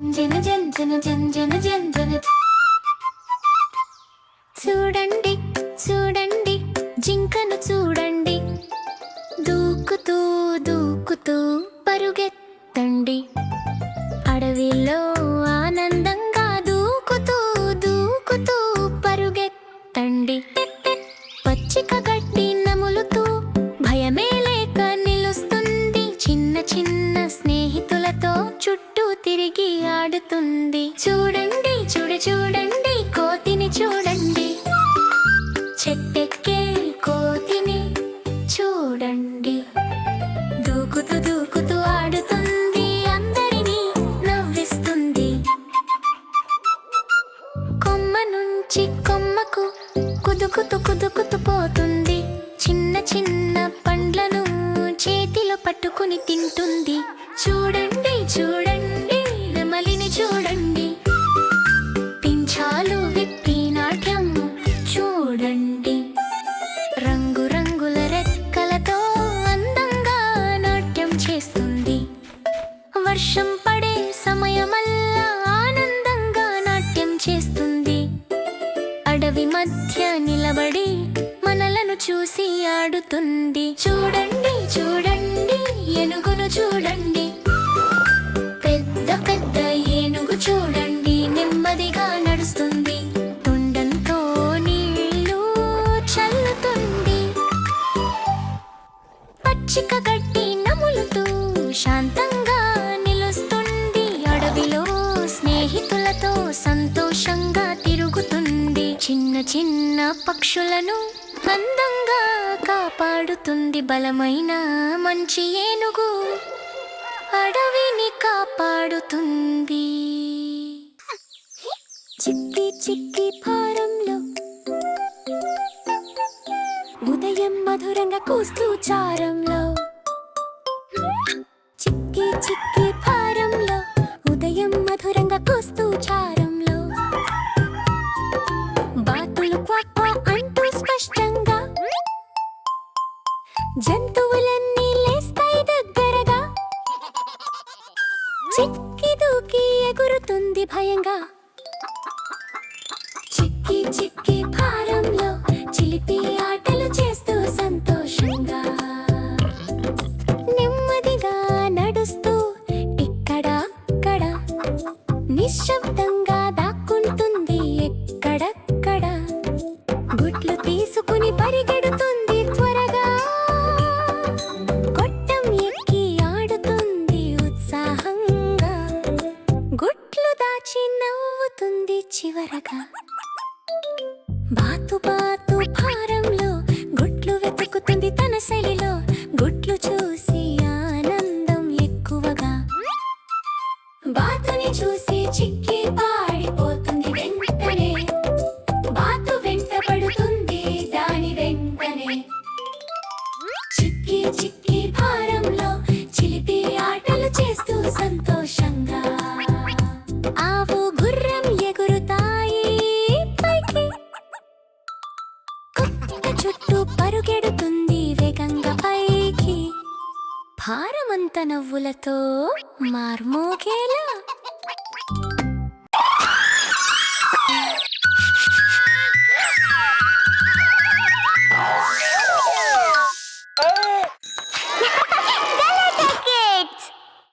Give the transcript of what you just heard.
జన జన జన జన జన జన జన చూడండి చూడండి జింకను చూడండి దూకుతూ దూకుతూ పరుగెత్తండి అడవిలో ఆనందంగా దూకుతూ దూకుతూ పరుగెత్తండి పచ్చిక గడ్డి నములుతూ భయమే లేక నిలుస్తుంది చిన్న చిన్న స్నేహితులతో చుట్టూ తిరిగి ఆడుతుంది చూడండి చూడండి కోతిని చూడండి చెట్టెక్కే కోతిని చూడండి దూకుతూ దూకుతూ ఆడుతుంది అందరినీ నవ్విస్తుంది కొమ్మ నుంచి కొమ్మకు కుదుకుతూ పోతుంది చిన్న చిన్న పండ్లను చేతిలో పట్టుకుని తింటుంది చూడండి చూడండి నెమలిని చూడండి పింఛాలు విప్పి నాట్యం చూడండి రంగు రంగుల రెక్కలతో అందంగా నాట్యం చేస్తుంది వర్షం పడే సమయమల్లా ఆనందంగా నాట్యం చేస్తుంది అడవి మధ్య నిలబడి మనలను చూసి ఆడుతుంది చూడండి చూడండి ఏనుగును చూడండి పెద్ద పెద్ద ఏనుగు చూడండి నెమ్మదిగా నడుస్తుంది తొండంతో నీళ్లు చల్లుతుంది పచ్చిక గడ్డి నములుతూ శాంతంగా నిలుస్తుంది అడవిలో స్నేహితులతో సంతోషంగా తిరుగుతుంది చిన్న చిన్న పక్షులను అందంగా కాపాడుతుంది బలమైన మంచి ఏనుగు అడవిని కాపాడుతుంది చిక్కి చిక్కి ఫారంలో ఉదయం మధురంగా కూస్తూ చారంలో చిక్కి చిక్కి ఫారంలో ఉదయం మధురంగా కూస్తూ చారంలో బాతులు క్వాక్ అంటూ స్పష్టంగా జంతువులన్నీ లేస్తాయి దగ్గరగా చిక్కి దూకి ఎగురుతుంది భయంగా చిక్కి చిక్కి ఫారంలో చిలిపి ఆటలు చేస్తూ సంతోషంగా నెమ్మదిగా నడుస్తూ ఇక్కడక్కడ నిశ్శబ్దంగా దాక్కుంటుంది ఎక్కడక్కడ గుడ్లు తీసుకుని పరిగెడుతుంది త్వరగా గొట్టం ఎక్కి ఆడుతుంది ఉత్సాహంగా గుడ్లు దాచి నవ్వుతుంది చివరగా బాతు బాతు ఫారంలో గుడ్లు వెతుకుతుంది తన శైలిలో గుడ్లు చూసి ఆనందం ఎక్కువగా బాతుని చూసి చిక్కి పాడిపోతుంది వెంటనే బాతు వెంట పడుతుంది దాని వెంటనే చిక్కి చిక్కి ఫారంలో చిలిపి ఆటలు చేస్తూ సంతోషంగా ఆవు గుర్రం ఎగురుతాయి పైకి కుక్క చుట్టూ పరుగెడుతుంది వేగంగా పైకి భారమంత నవ్వులతో మార్మోగేలా